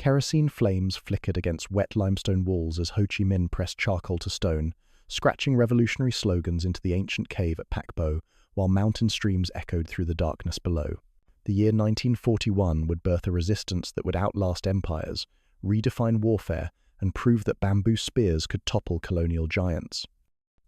Kerosene flames flickered against wet limestone walls as Ho Chi Minh pressed charcoal to stone, scratching revolutionary slogans into the ancient cave at Pac Bo, while mountain streams echoed through the darkness below. The year 1941 would birth a resistance that would outlast empires, redefine warfare, and prove that bamboo spears could topple colonial giants.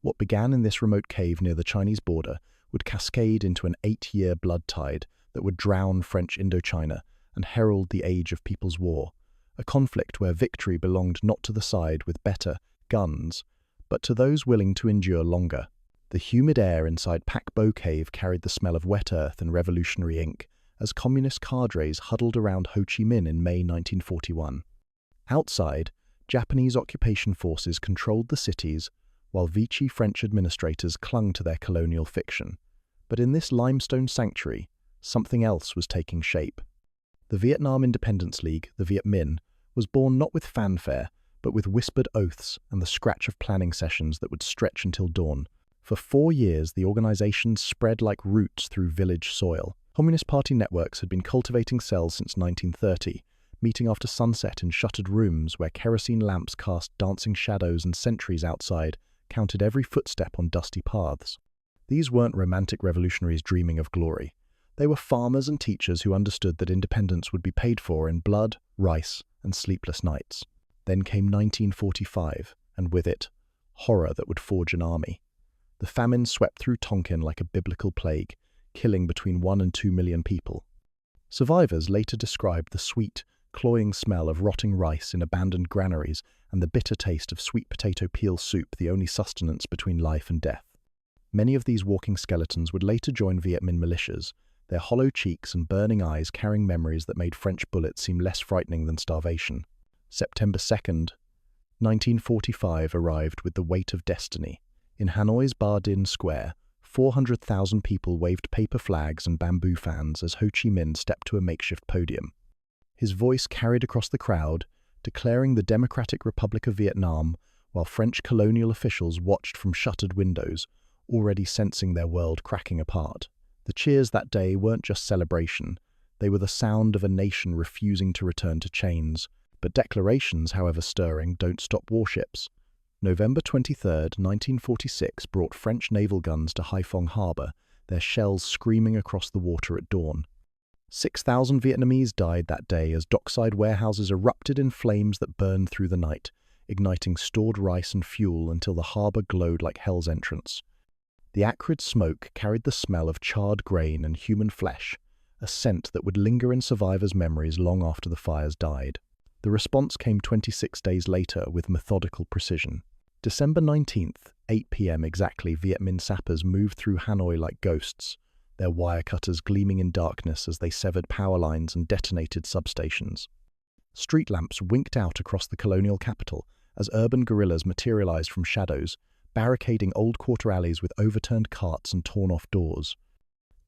What began in this remote cave near the Chinese border would cascade into an 8-year blood tide that would drown French Indochina and herald the age of People's War, a conflict where victory belonged not to the side with better guns, but to those willing to endure longer. The humid air inside Pac Bo Cave carried the smell of wet earth and revolutionary ink as communist cadres huddled around Ho Chi Minh in May 1941. Outside, Japanese occupation forces controlled the cities, while Vichy French administrators clung to their colonial fiction. But in this limestone sanctuary, something else was taking shape. The Vietnam Independence League, the Viet Minh, was born not with fanfare, but with whispered oaths and the scratch of planning sessions that would stretch until dawn. For 4 years, the organization spread like roots through village soil. Communist Party networks had been cultivating cells since 1930, meeting after sunset in shuttered rooms where kerosene lamps cast dancing shadows and sentries outside counted every footstep on dusty paths. These weren't romantic revolutionaries dreaming of glory. They were farmers and teachers who understood that independence would be paid for in blood, rice, and sleepless nights. Then came 1945, and with it, horror that would forge an army. The famine swept through Tonkin like a biblical plague, killing between 1 and 2 million people. Survivors later described the sweet, cloying smell of rotting rice in abandoned granaries and the bitter taste of sweet potato peel soup, the only sustenance between life and death. Many of these walking skeletons would later join Viet Minh militias, their hollow cheeks and burning eyes carrying memories that made French bullets seem less frightening than starvation. September 2nd, 1945 arrived with the weight of destiny. In Hanoi's Ba Dinh Square, 400,000 people waved paper flags and bamboo fans as Ho Chi Minh stepped to a makeshift podium. His voice carried across the crowd, declaring the Democratic Republic of Vietnam, while French colonial officials watched from shuttered windows, already sensing their world cracking apart. The cheers that day weren't just celebration, they were the sound of a nation refusing to return to chains. But declarations, however stirring, don't stop warships. November 23, 1946 brought French naval guns to Haiphong Harbour, their shells screaming across the water at dawn. 6,000 Vietnamese died that day as dockside warehouses erupted in flames that burned through the night, igniting stored rice and fuel until the harbour glowed like hell's entrance. The acrid smoke carried the smell of charred grain and human flesh, a scent that would linger in survivors' memories long after the fires died. The response came 26 days later with methodical precision. December 19th, 8 p.m. exactly, Viet Minh sappers moved through Hanoi like ghosts, their wire cutters gleaming in darkness as they severed power lines and detonated substations. Street lamps winked out across the colonial capital as urban guerrillas materialized from shadows, barricading old quarter alleys with overturned carts and torn-off doors.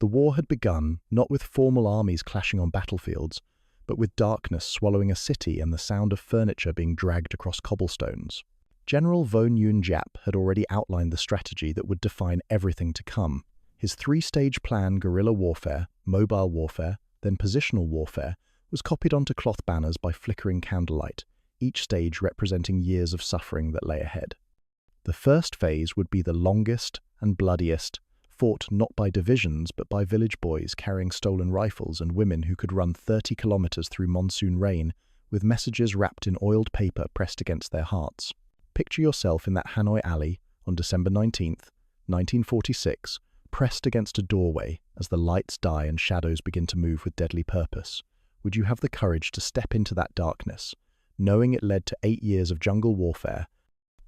The war had begun, not with formal armies clashing on battlefields, but with darkness swallowing a city and the sound of furniture being dragged across cobblestones. General Vo Nguyen Giap had already outlined the strategy that would define everything to come. His 3-stage plan, guerrilla warfare, mobile warfare, then positional warfare, was copied onto cloth banners by flickering candlelight, each stage representing years of suffering that lay ahead. The first phase would be the longest and bloodiest, fought not by divisions but by village boys carrying stolen rifles and women who could run 30 kilometers through monsoon rain with messages wrapped in oiled paper pressed against their hearts. Picture yourself in that Hanoi alley on December 19th, 1946, pressed against a doorway as the lights die and shadows begin to move with deadly purpose. Would you have the courage to step into that darkness, knowing it led to 8 years of jungle warfare,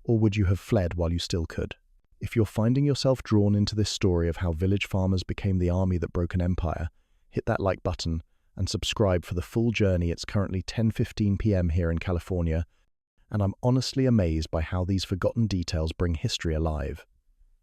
or would you have fled while you still could? If you're finding yourself drawn into this story of how village farmers became the army that broke an empire, hit that like button and subscribe for the full journey. It's currently 10:15 p.m. here in California, and I'm honestly amazed by how these forgotten details bring history alive.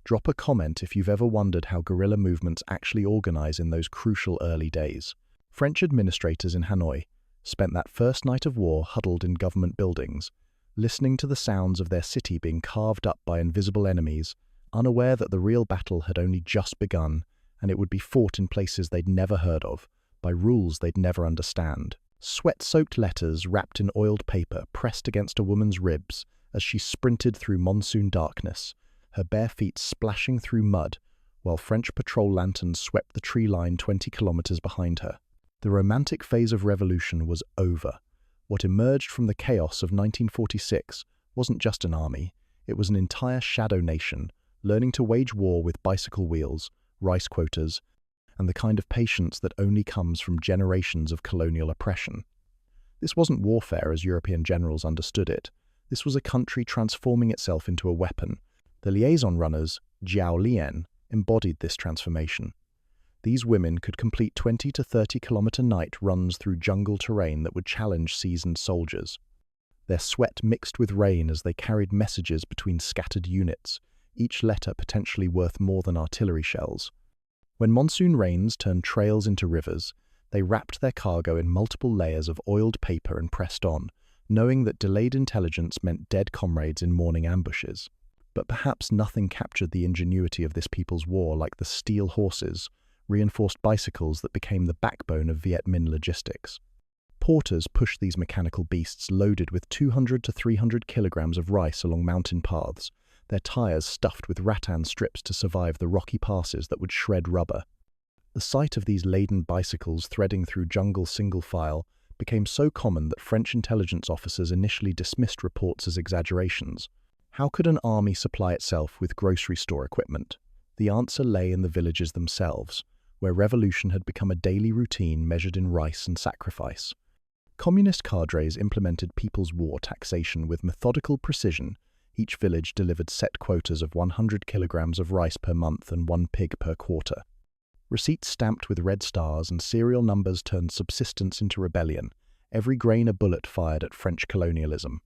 Drop a comment if you've ever wondered how guerrilla movements actually organize in those crucial early days. French administrators in Hanoi spent that first night of war huddled in government buildings, listening to the sounds of their city being carved up by invisible enemies, unaware that the real battle had only just begun and it would be fought in places they'd never heard of, by rules they'd never understand. Sweat-soaked letters wrapped in oiled paper pressed against a woman's ribs as she sprinted through monsoon darkness, her bare feet splashing through mud, while French patrol lanterns swept the tree line 20 kilometers behind her. The romantic phase of revolution was over. What emerged from the chaos of 1946 wasn't just an army, it was an entire shadow nation, learning to wage war with bicycle wheels, rice quotas, and the kind of patience that only comes from generations of colonial oppression. This wasn't warfare as European generals understood it. This was a country transforming itself into a weapon. The liaison runners, Jiao Lian, embodied this transformation. These women could complete 20 to 30-kilometer night runs through jungle terrain that would challenge seasoned soldiers. Their sweat mixed with rain as they carried messages between scattered units, each letter potentially worth more than artillery shells. When monsoon rains turned trails into rivers, they wrapped their cargo in multiple layers of oiled paper and pressed on, knowing that delayed intelligence meant dead comrades in morning ambushes. But perhaps nothing captured the ingenuity of this people's war like the steel horses, reinforced bicycles that became the backbone of Viet Minh logistics. Porters pushed these mechanical beasts loaded with 200 to 300 kilograms of rice along mountain paths, their tires stuffed with rattan strips to survive the rocky passes that would shred rubber. The sight of these laden bicycles threading through jungle single file became so common that French intelligence officers initially dismissed reports as exaggerations. How could an army supply itself with grocery store equipment? The answer lay in the villages themselves, where revolution had become a daily routine measured in rice and sacrifice. Communist cadres implemented people's war taxation with methodical precision. Each village delivered set quotas of 100 kilograms of rice per month and 1 pig per quarter. Receipts stamped with red stars and serial numbers turned subsistence into rebellion, every grain a bullet fired at French colonialism.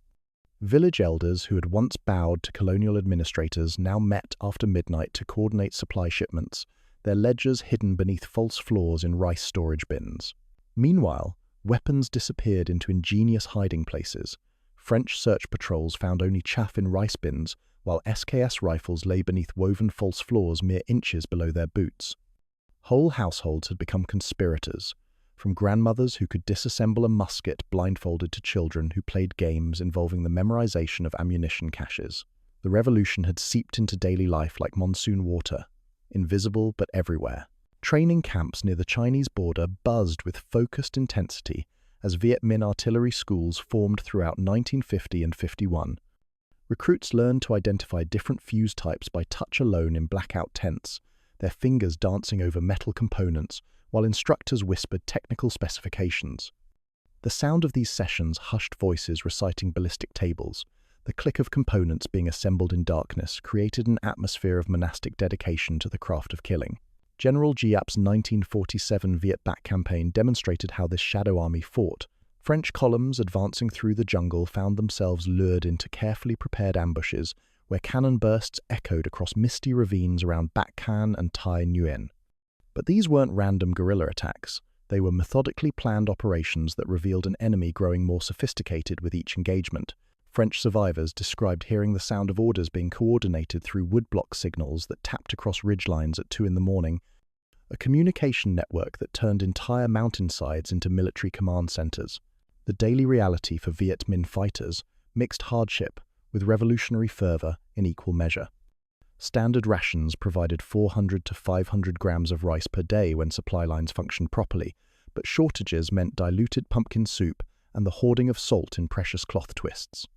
Village elders who had once bowed to colonial administrators now met after midnight to coordinate supply shipments, their ledgers hidden beneath false floors in rice storage bins. Meanwhile, weapons disappeared into ingenious hiding places. French search patrols found only chaff in rice bins, while SKS rifles lay beneath woven false floors mere inches below their boots. Whole households had become conspirators, from grandmothers who could disassemble a musket blindfolded to children who played games involving the memorization of ammunition caches. The revolution had seeped into daily life like monsoon water, invisible but everywhere. Training camps near the Chinese border buzzed with focused intensity as Viet Minh artillery schools formed throughout 1950 and 51. Recruits learned to identify different fuse types by touch alone in blackout tents, their fingers dancing over metal components, while instructors whispered technical specifications. The sound of these sessions hushed voices reciting ballistic tables. The click of components being assembled in darkness created an atmosphere of monastic dedication to the craft of killing. General Giap's 1947 Viet Bac campaign demonstrated how this shadow army fought. French columns advancing through the jungle found themselves lured into carefully prepared ambushes where cannon bursts echoed across misty ravines around Bac Can and Tai Nguyen. But these weren't random guerrilla attacks. They were methodically planned operations that revealed an enemy growing more sophisticated with each engagement. French survivors described hearing the sound of orders being coordinated through woodblock signals that tapped across ridgelines at 2 in the morning, a communication network that turned entire mountainsides into military command centers. The daily reality for Viet Minh fighters mixed hardship with revolutionary fervor in equal measure. Standard rations provided 400 to 500 grams of rice per day when supply lines functioned properly, but shortages meant diluted pumpkin soup and the hoarding of salt in precious cloth twists.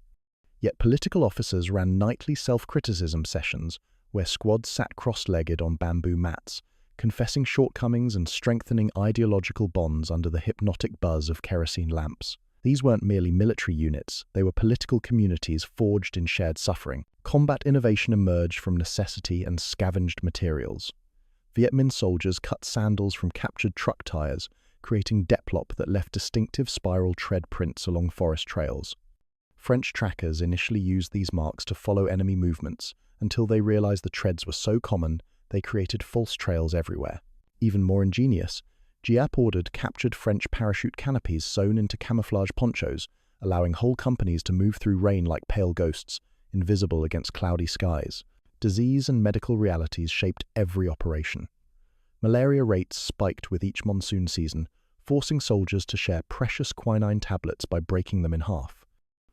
Yet political officers ran nightly self-criticism sessions where squads sat cross-legged on bamboo mats, confessing shortcomings and strengthening ideological bonds under the hypnotic buzz of kerosene lamps. These weren't merely military units, they were political communities forged in shared suffering. Combat innovation emerged from necessity and scavenged materials. Viet Minh soldiers cut sandals from captured truck tires, creating deplop that left distinctive spiral tread prints along forest trails. French trackers initially used these marks to follow enemy movements, until they realized the treads were so common, they created false trails everywhere. Even more ingenious, Giap ordered captured French parachute canopies sewn into camouflage ponchos, allowing whole companies to move through rain like pale ghosts, invisible against cloudy skies. Disease and medical realities shaped every operation. Malaria rates spiked with each monsoon season, forcing soldiers to share precious quinine tablets by breaking them in half.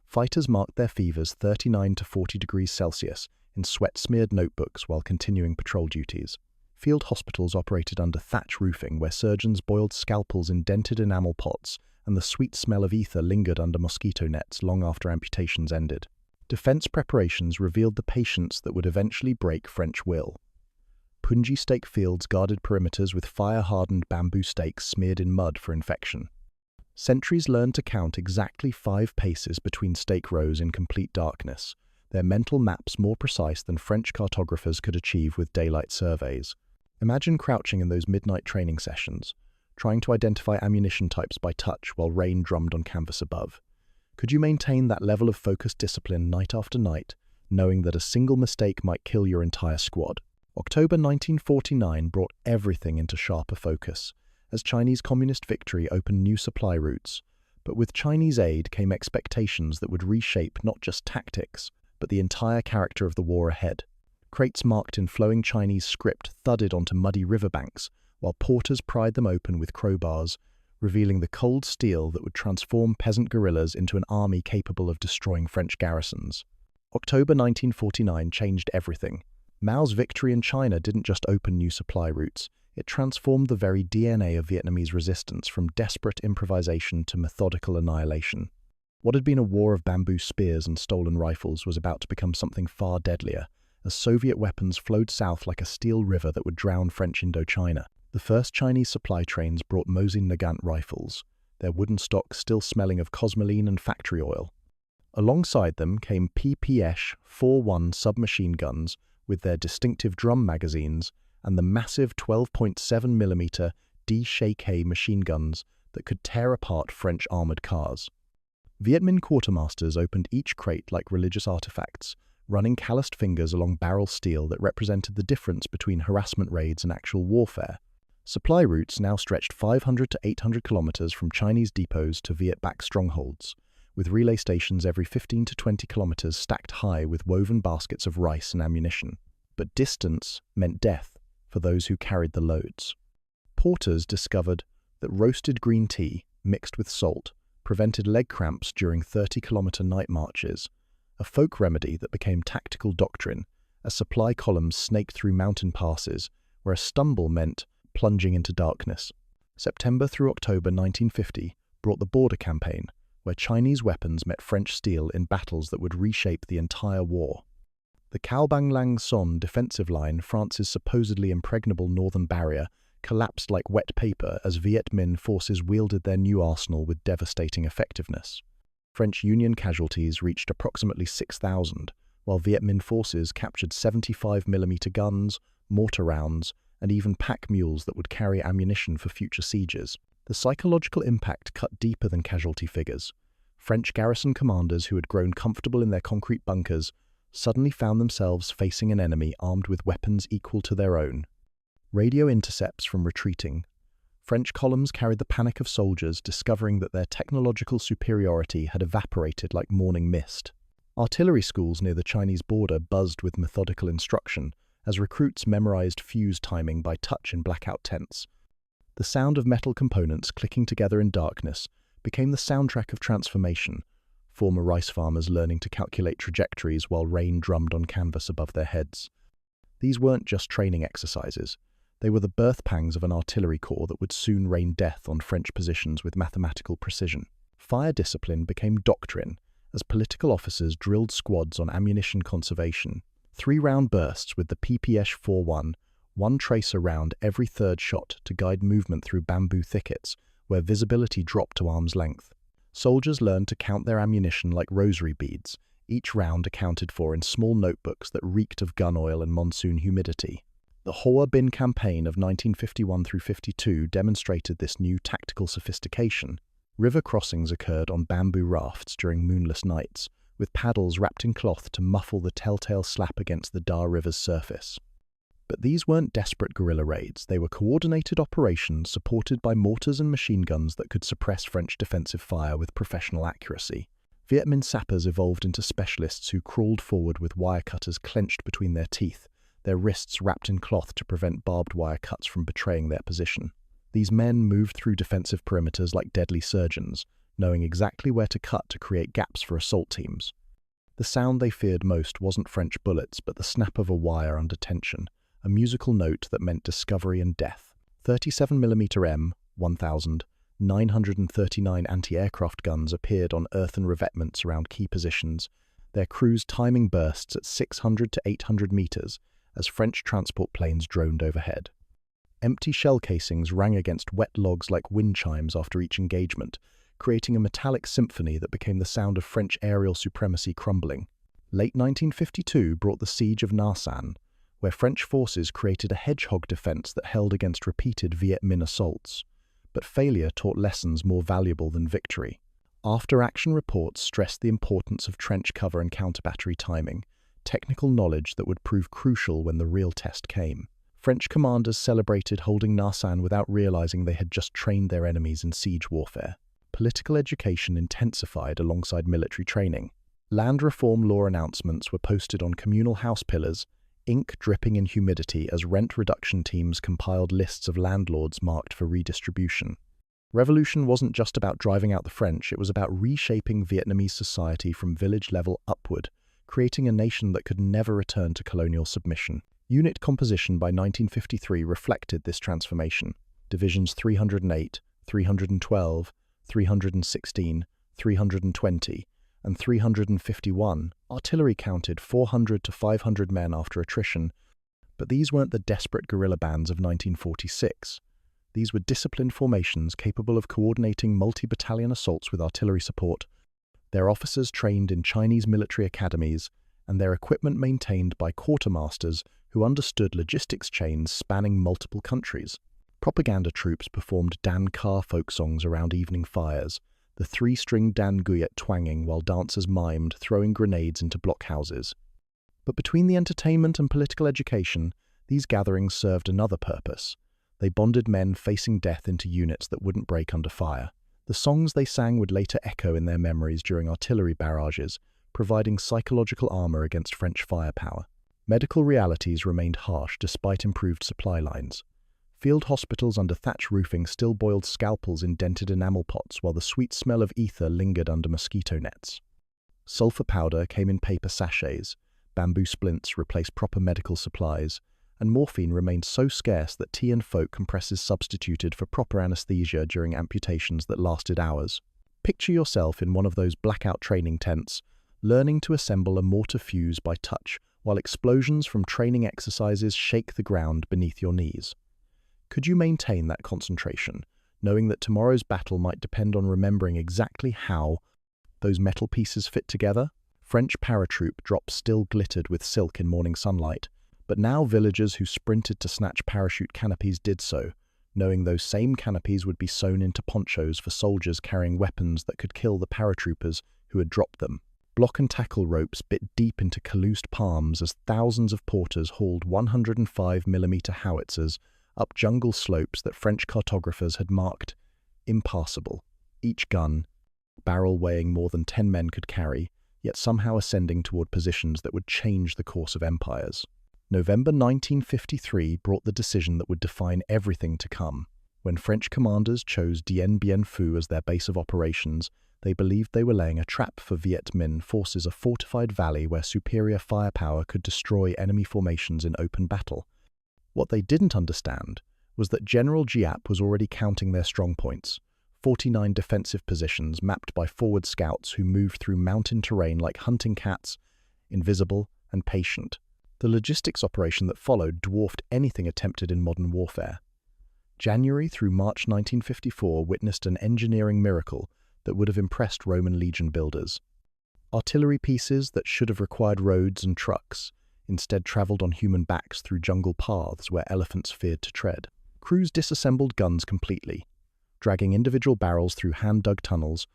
Fighters marked their fevers 39 to 40 degrees Celsius in sweat-smeared notebooks while continuing patrol duties. Field hospitals operated under thatch roofing where surgeons boiled scalpels in dented enamel pots, and the sweet smell of ether lingered under mosquito nets long after amputations ended. Defense preparations revealed the patience that would eventually break French will. Punji stake fields guarded perimeters with fire-hardened bamboo stakes smeared in mud for infection. Sentries learned to count exactly 5 paces between stake rows in complete darkness, their mental maps more precise than French cartographers could achieve with daylight surveys. Imagine crouching in those midnight training sessions, trying to identify ammunition types by touch while rain drummed on canvas above. Could you maintain that level of focused discipline night after night, knowing that a single mistake might kill your entire squad? October 1949 brought everything into sharper focus, as Chinese communist victory opened new supply routes. But with Chinese aid came expectations that would reshape not just tactics, but the entire character of the war ahead. Crates marked in flowing Chinese script thudded onto muddy riverbanks, while porters pried them open with crowbars, revealing the cold steel that would transform peasant guerrillas into an army capable of destroying French garrisons. October 1949 changed everything. Mao's victory in China didn't just open new supply routes, it transformed the very DNA of Vietnamese resistance from desperate improvisation to methodical annihilation. What had been a war of bamboo spears and stolen rifles was about to become something far deadlier, as Soviet weapons flowed south like a steel river that would drown French Indochina. The first Chinese supply trains brought Mosin Nagant rifles, their wooden stock still smelling of cosmoline and factory oil. Alongside them came PPS-41 submachine guns with their distinctive drum magazines and the massive 12.7mm D-Shake machine guns that could tear apart French armoured cars. Viet Minh quartermasters opened each crate like religious artifacts, running calloused fingers along barrel steel that represented the difference between harassment raids and actual warfare. Supply routes now stretched 500 to 800 kilometers from Chinese depots to Viet-backed strongholds, with relay stations every 15 to 20 kilometers stacked high with woven baskets of rice and ammunition. But distance meant death for those who carried the loads. Porters discovered that roasted green tea, mixed with salt, prevented leg cramps during 30-kilometer night marches, a folk remedy that became tactical doctrine as supply columns snaked through mountain passes where a stumble meant plunging into darkness. September through October 1950 brought the Border Campaign, where Chinese weapons met French steel in battles that would reshape the entire war. The Cao Bang Lang Son defensive line, France's supposedly impregnable northern barrier, collapsed like wet paper as Viet Minh forces wielded their new arsenal with devastating effectiveness. French Union casualties reached approximately 6,000, while Viet Minh forces captured 75mm guns, mortar rounds, and even pack mules that would carry ammunition for future sieges. The psychological impact cut deeper than casualty figures. French garrison commanders who had grown comfortable in their concrete bunkers suddenly found themselves facing an enemy armed with weapons equal to their own. Radio intercepts from retreating. French columns carried the panic of soldiers discovering that their technological superiority had evaporated like morning mist. Artillery schools near the Chinese border buzzed with methodical instruction as recruits memorized fuse timing by touch in blackout tents. The sound of metal components clicking together in darkness became the soundtrack of transformation, former rice farmers learning to calculate trajectories while rain drummed on canvas above their heads. These weren't just training exercises. They were the birth pangs of an artillery corps that would soon rain death on French positions with mathematical precision. Fire discipline became doctrine as political officers drilled squads on ammunition conservation. 3-round bursts with the PPS-41, one tracer round every third shot to guide movement through bamboo thickets where visibility dropped to arm's length. Soldiers learned to count their ammunition like rosary beads, each round accounted for in small notebooks that reeked of gun oil and monsoon humidity. The Ho Chi Minh campaign of 1951 through 52 demonstrated this new tactical sophistication. River crossings occurred on bamboo rafts during moonless nights, with paddles wrapped in cloth to muffle the telltale slap against the Da River's surface. But these weren't desperate guerrilla raids, they were coordinated operations supported by mortars and machine guns that could suppress French defensive fire with professional accuracy. Viet Minh sappers evolved into specialists who crawled forward with wire cutters clenched between their teeth, their wrists wrapped in cloth to prevent barbed wire cuts from betraying their position. These men moved through defensive perimeters like deadly surgeons, knowing exactly where to cut to create gaps for assault teams. The sound they feared most wasn't French bullets, but the snap of a wire under tension, a musical note that meant discovery and death. 37mm M1000 939 anti-aircraft guns appeared on earthen revetments around key positions, their crews timing bursts at 600 to 800 meters as French transport planes droned overhead. Empty shell casings rang against wet logs like wind chimes after each engagement, creating a metallic symphony that became the sound of French aerial supremacy crumbling. Late 1952 brought the siege of Nha San, where French forces created a hedgehog defense that held against repeated Viet Minh assaults. But failure taught lessons more valuable than victory. After-action reports stressed the importance of trench cover and counter-battery timing, technical knowledge that would prove crucial when the real test came. French commanders celebrated holding Nha San without realizing they had just trained their enemies in siege warfare. Political education intensified alongside military training. Land reform law announcements were posted on communal house pillars, ink dripping in humidity as rent reduction teams compiled lists of landlords marked for redistribution. Revolution wasn't just about driving out the French, it was about reshaping Vietnamese society from village level upward, creating a nation that could never return to colonial submission. Unit composition by 1953 reflected this transformation. Divisions 308, 312, 316, 320, and 351, artillery counted 400 to 500 men after attrition, but these weren't the desperate guerrilla bands of 1946. These were disciplined formations capable of coordinating multi-battalion assaults with artillery support, their officers trained in Chinese military academies, and their equipment maintained by quartermasters who understood logistics chains spanning multiple countries. Propaganda troops performed Dan Ka folk songs around evening fires, the three-string Dan Guyet twanging while dancers mimed throwing grenades into blockhouses. But between the entertainment and political education, these gatherings served another purpose. They bonded men facing death into units that wouldn't break under fire. The songs they sang would later echo in their memories during artillery barrages, providing psychological armor against French firepower. Medical realities remained harsh despite improved supply lines. Field hospitals under thatch roofing still boiled scalpels in dented enamel pots while the sweet smell of ether lingered under mosquito nets. Sulfur powder came in paper sachets, bamboo splints replaced proper medical supplies, and morphine remained so scarce that tea and folk compresses substituted for proper anesthesia during amputations that lasted hours. Picture yourself in one of those blackout training tents, learning to assemble a mortar fuse by touch while explosions from training exercises shake the ground beneath your knees. Could you maintain that concentration, knowing that tomorrow's battle might depend on remembering exactly how those metal pieces fit together? French paratroop drops still glittered with silk in morning sunlight, but now villagers who sprinted to snatch parachute canopies did so, knowing those same canopies would be sewn into ponchos for soldiers carrying weapons that could kill the paratroopers who had dropped them. Block and tackle ropes bit deep into calloused palms as thousands of porters hauled 105mm howitzers up jungle slopes that French cartographers had marked impassable, each gun, barrel weighing more than 10 men could carry, yet somehow ascending toward positions that would change the course of empires. November 1953 brought the decision that would define everything to come. When French commanders chose Dien Bien Phu as their base of operations, they believed they were laying a trap for Viet Minh forces, a fortified valley where superior firepower could destroy enemy formations in open battle. What they didn't understand was that General Giap was already counting their strong points, 49 defensive positions mapped by forward scouts who moved through mountain terrain like hunting cats, invisible and patient. The logistics operation that followed dwarfed anything attempted in modern warfare. January through March 1954 witnessed an engineering miracle that would have impressed Roman legion builders. Artillery pieces that should have required roads and trucks instead traveled on human backs through jungle paths where elephants feared to tread. Crews disassembled guns completely, dragging individual barrels through hand-dug tunnels,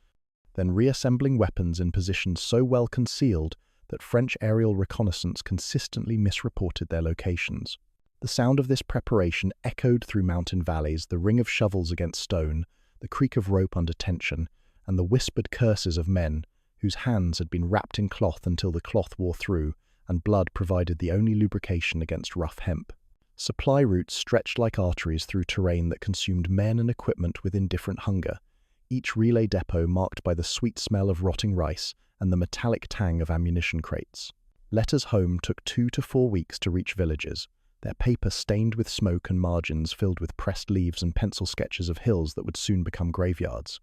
then reassembling weapons in positions so well concealed that French aerial reconnaissance consistently misreported their locations. The sound of this preparation echoed through mountain valleys, the ring of shovels against stone, the creak of rope under tension, and the whispered curses of men whose hands had been wrapped in cloth until the cloth wore through, and blood provided the only lubrication against rough hemp. Supply routes stretched like arteries through terrain that consumed men and equipment with indifferent hunger, each relay depot marked by the sweet smell of rotting rice and the metallic tang of ammunition crates. Letters home took 2 to 4 weeks to reach villages, their paper stained with smoke and margins filled with pressed leaves and pencil sketches of hills that would soon become graveyards.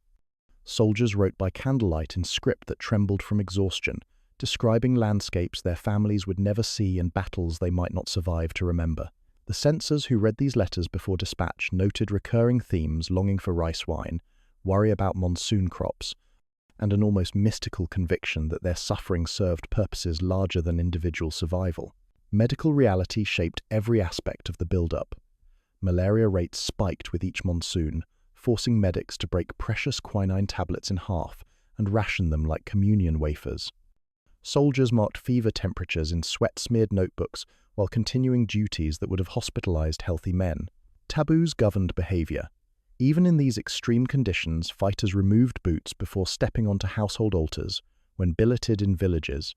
Soldiers wrote by candlelight in script that trembled from exhaustion, describing landscapes their families would never see and battles they might not survive to remember. The censors who read these letters before dispatch noted recurring themes: longing for rice wine, worry about monsoon crops, and an almost mystical conviction that their suffering served purposes larger than individual survival. Medical reality shaped every aspect of the build-up. Malaria rates spiked with each monsoon, forcing medics to break precious quinine tablets in half and ration them like communion wafers. Soldiers marked fever temperatures in sweat-smeared notebooks while continuing duties that would have hospitalized healthy men. Taboos governed behavior. Even in these extreme conditions, fighters removed boots before stepping onto household altars when billeted in villages.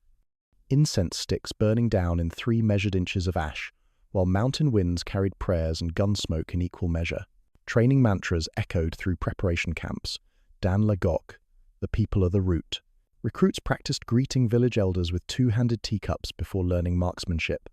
Incense sticks burning down in 3 measured inches of ash, while mountain winds carried prayers and gun smoke in equal measure. Training mantras echoed through preparation camps. Dan la Gok, the people are the root. Recruits practiced greeting village elders with 2-handed teacups before learning marksmanship,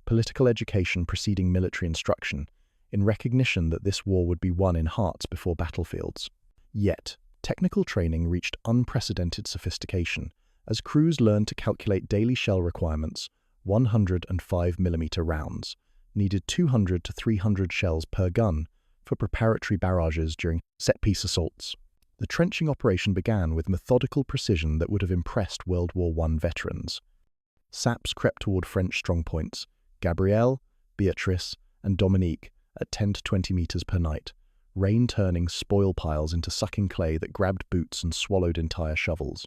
political education preceding military instruction, in recognition that this war would be won in hearts before battlefields. Yet, technical training reached unprecedented sophistication, as crews learned to calculate daily shell requirements. 105mm rounds needed 200 to 300 shells per gun for preparatory barrages during set-piece assaults. The trenching operation began with methodical precision that would have impressed World War I veterans. Saps crept toward French strongpoints, Gabrielle, Beatrice, and Dominique, at 10 to 20 meters per night, rain turning spoil piles into sucking clay that grabbed boots and swallowed entire shovels.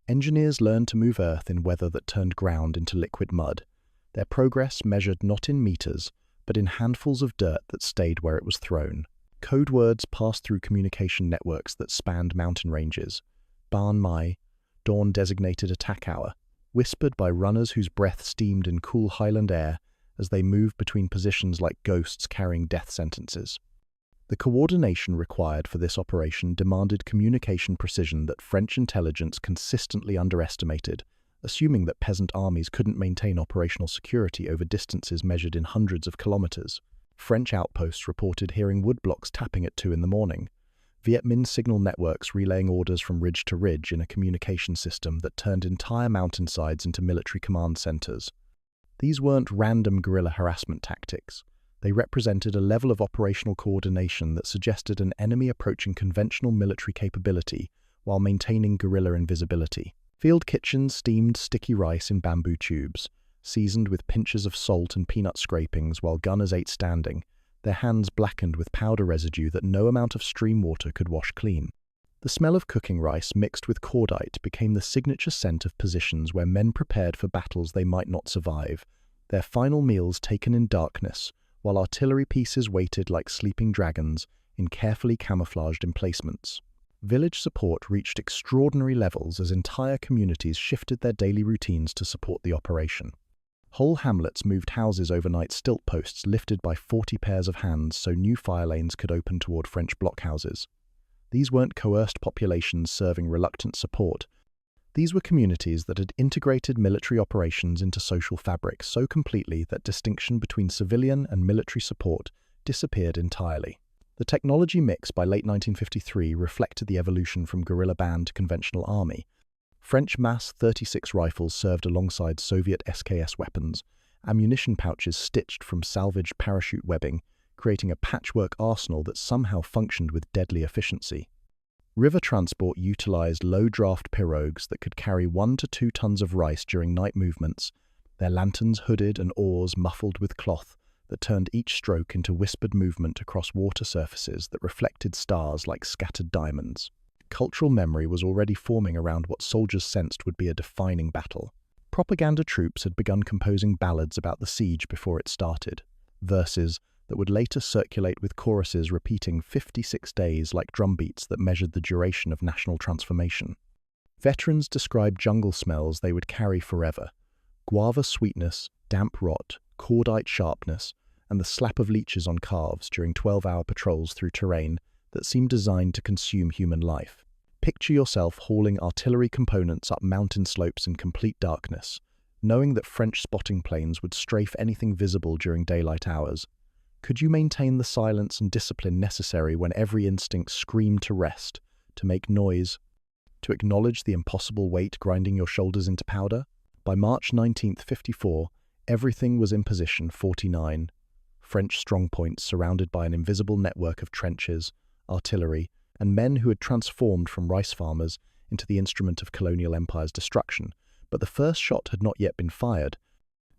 Engineers learned to move earth in weather that turned ground into liquid mud, their progress measured not in meters, but in handfuls of dirt that stayed where it was thrown. Code words passed through communication networks that spanned mountain ranges. Ban Mai, dawn-designated attack hour, whispered by runners whose breath steamed in cool highland air as they moved between positions like ghosts carrying death sentences. The coordination required for this operation demanded communication precision that French intelligence consistently underestimated, assuming that peasant armies couldn't maintain operational security over distances measured in hundreds of kilometers. French outposts reported hearing woodblocks tapping at 2 in the morning, Viet Minh signal networks relaying orders from ridge to ridge in a communication system that turned entire mountainsides into military command centers. These weren't random guerrilla harassment tactics. They represented a level of operational coordination that suggested an enemy approaching conventional military capability while maintaining guerrilla invisibility. Field kitchens steamed sticky rice in bamboo tubes, seasoned with pinches of salt and peanut scrapings while gunners ate standing, their hands blackened with powder residue that no amount of stream water could wash clean. The smell of cooking rice mixed with cordite became the signature scent of positions where men prepared for battles they might not survive, their final meals taken in darkness, while artillery pieces waited like sleeping dragons in carefully camouflaged emplacements. Village support reached extraordinary levels as entire communities shifted their daily routines to support the operation. Whole hamlets moved houses overnight stilt posts lifted by 40 pairs of hands so new fire lanes could open toward French blockhouses. These weren't coerced populations serving reluctant support. These were communities that had integrated military operations into social fabric so completely that distinction between civilian and military support disappeared entirely. The technology mix by late 1953 reflected the evolution from guerrilla band to conventional army. French MAS 36 rifles served alongside Soviet SKS weapons, ammunition pouches stitched from salvaged parachute webbing, creating a patchwork arsenal that somehow functioned with deadly efficiency. River transport utilized low-draft pirogues that could carry 1 to 2 tons of rice during night movements, their lanterns hooded and oars muffled with cloth that turned each stroke into whispered movement across water surfaces that reflected stars like scattered diamonds. Cultural memory was already forming around what soldiers sensed would be a defining battle. Propaganda troops had begun composing ballads about the siege before it started, verses that would later circulate with choruses repeating 56 days like drumbeats that measured the duration of national transformation. Veterans described jungle smells they would carry forever: guava sweetness, damp rot, cordite sharpness, and the slap of leeches on calves during 12-hour patrols through terrain that seemed designed to consume human life. Picture yourself hauling artillery components up mountain slopes in complete darkness, knowing that French spotting planes would strafe anything visible during daylight hours. Could you maintain the silence and discipline necessary when every instinct screamed to rest, to make noise, to acknowledge the impossible weight grinding your shoulders into powder? By March 1954, everything was in position 49. French strongpoints surrounded by an invisible network of trenches, artillery, and men who had transformed from rice farmers into the instrument of colonial empire's destruction. But the first shot had not yet been fired,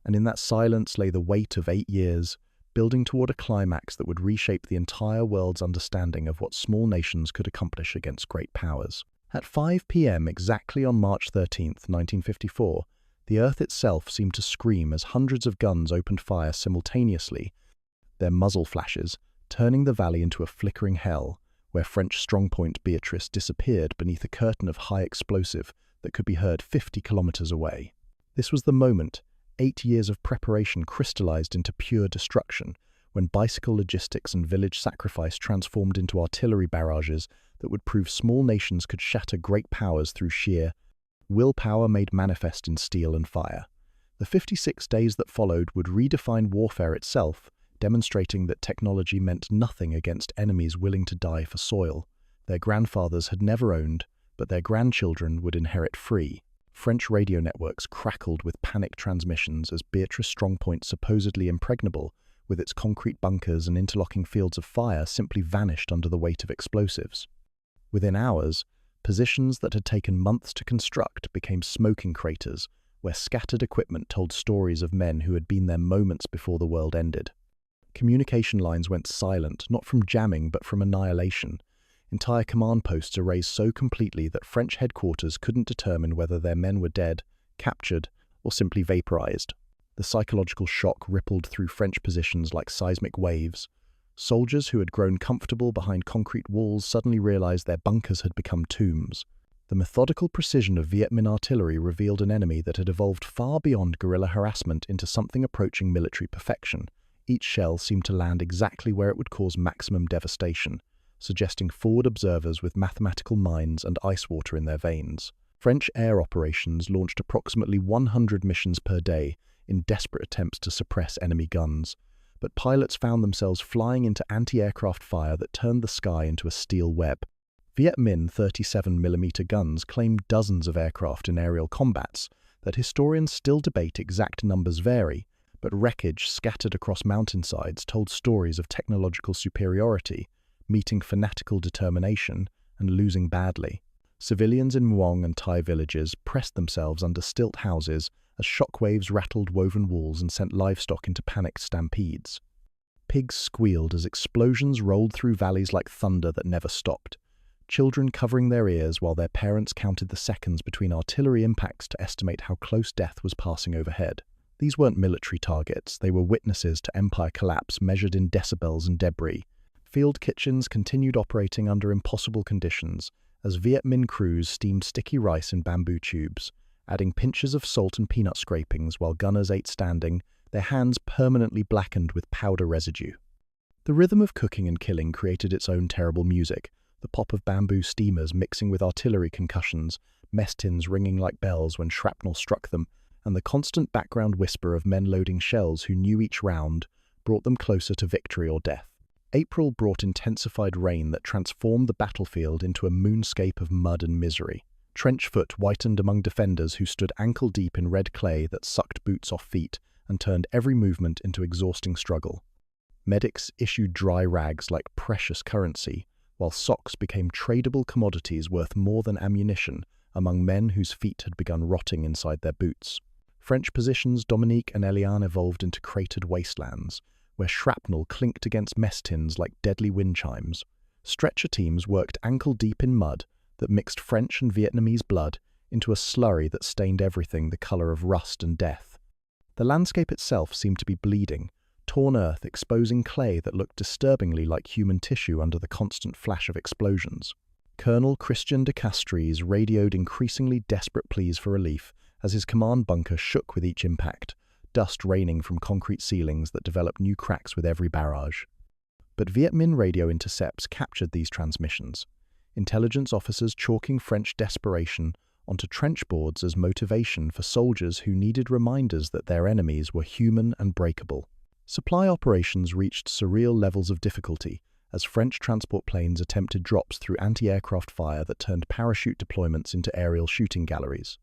and in that silence lay the weight of 8 years, building toward a climax that would reshape the entire world's understanding of what small nations could accomplish against great powers. At 5 p.m. exactly on March 13, 1954, the earth itself seemed to scream as hundreds of guns opened fire simultaneously, their muzzle flashes turning the valley into a flickering hell, where French strongpoint Beatrice disappeared beneath a curtain of high explosive that could be heard 50 kilometers away. This was the moment 8 years of preparation crystallized into pure destruction, when bicycle logistics and village sacrifice transformed into artillery barrages that would prove small nations could shatter great powers through sheer willpower made manifest in steel and fire. The 56 days that followed would redefine warfare itself, demonstrating that technology meant nothing against enemies willing to die for soil their grandfathers had never owned, but their grandchildren would inherit free. French radio networks crackled with panic transmissions as Beatrice strongpoint, supposedly impregnable, with its concrete bunkers and interlocking fields of fire, simply vanished under the weight of explosives. Within hours, positions that had taken months to construct became smoking craters, where scattered equipment told stories of men who had been there moments before the world ended. Communication lines went silent, not from jamming but from annihilation. Entire command posts erased so completely that French headquarters couldn't determine whether their men were dead, captured, or simply vaporized. The psychological shock rippled through French positions like seismic waves. Soldiers who had grown comfortable behind concrete walls suddenly realized their bunkers had become tombs. The methodical precision of Viet Minh artillery revealed an enemy that had evolved far beyond guerrilla harassment into something approaching military perfection. Each shell seemed to land exactly where it would cause maximum devastation, suggesting forward observers with mathematical minds and ice water in their veins. French air operations launched approximately 100 missions per day in desperate attempts to suppress enemy guns, but pilots found themselves flying into anti-aircraft fire that turned the sky into a steel web. Viet Minh 37mm guns claimed dozens of aircraft in aerial combats that historians still debate. Exact numbers vary, but wreckage scattered across mountainsides told stories of technological superiority, meeting fanatical determination and losing badly. Civilians in Muong and Thai villages pressed themselves under stilt houses as shockwaves rattled woven walls and sent livestock into panicked stampedes. Pigs squealed as explosions rolled through valleys like thunder that never stopped, children covering their ears while their parents counted the seconds between artillery impacts to estimate how close death was passing overhead. These weren't military targets, they were witnesses to empire collapse measured in decibels and debris. Field kitchens continued operating under impossible conditions as Viet Minh crews steamed sticky rice in bamboo tubes, adding pinches of salt and peanut scrapings while gunners ate standing, their hands permanently blackened with powder residue. The rhythm of cooking and killing created its own terrible music, the pop of bamboo steamers mixing with artillery concussions, mess tins ringing like bells when shrapnel struck them, and the constant background whisper of men loading shells who knew each round brought them closer to victory or death. April brought intensified rain that transformed the battlefield into a moonscape of mud and misery. Trench foot whitened among defenders who stood ankle-deep in red clay that sucked boots off feet and turned every movement into exhausting struggle. Medics issued dry rags like precious currency, while socks became tradable commodities worth more than ammunition among men whose feet had begun rotting inside their boots. French positions Dominique and Eliane evolved into cratered wastelands, where shrapnel clinked against mess tins like deadly wind chimes. Stretcher teams worked ankle-deep in mud that mixed French and Vietnamese blood into a slurry that stained everything the color of rust and death. The landscape itself seemed to be bleeding, torn earth exposing clay that looked disturbingly like human tissue under the constant flash of explosions. Colonel Christian de Castries radioed increasingly desperate pleas for relief as his command bunker shook with each impact, dust raining from concrete ceilings that developed new cracks with every barrage. But Viet Minh radio intercepts captured these transmissions, intelligence officers chalking French desperation onto trench boards as motivation for soldiers who needed reminders that their enemies were human and breakable. Supply operations reached surreal levels of difficulty as French transport planes attempted drops through anti-aircraft fire that turned parachute deployments into aerial shooting galleries.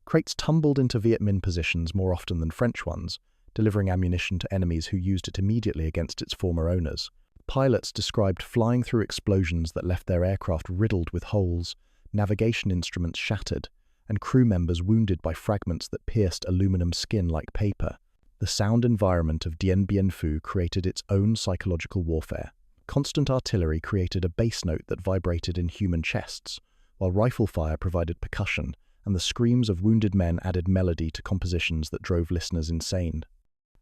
Crates tumbled into Viet Minh positions more often than French ones, delivering ammunition to enemies who used it immediately against its former owners. Pilots described flying through explosions that left their aircraft riddled with holes, navigation instruments shattered, and crew members wounded by fragments that pierced aluminum skin like paper. The sound environment of Dien Bien Phu created its own psychological warfare. Constant artillery created a bass note that vibrated in human chests, while rifle fire provided percussion, and the screams of wounded men added melody to compositions that drove listeners insane.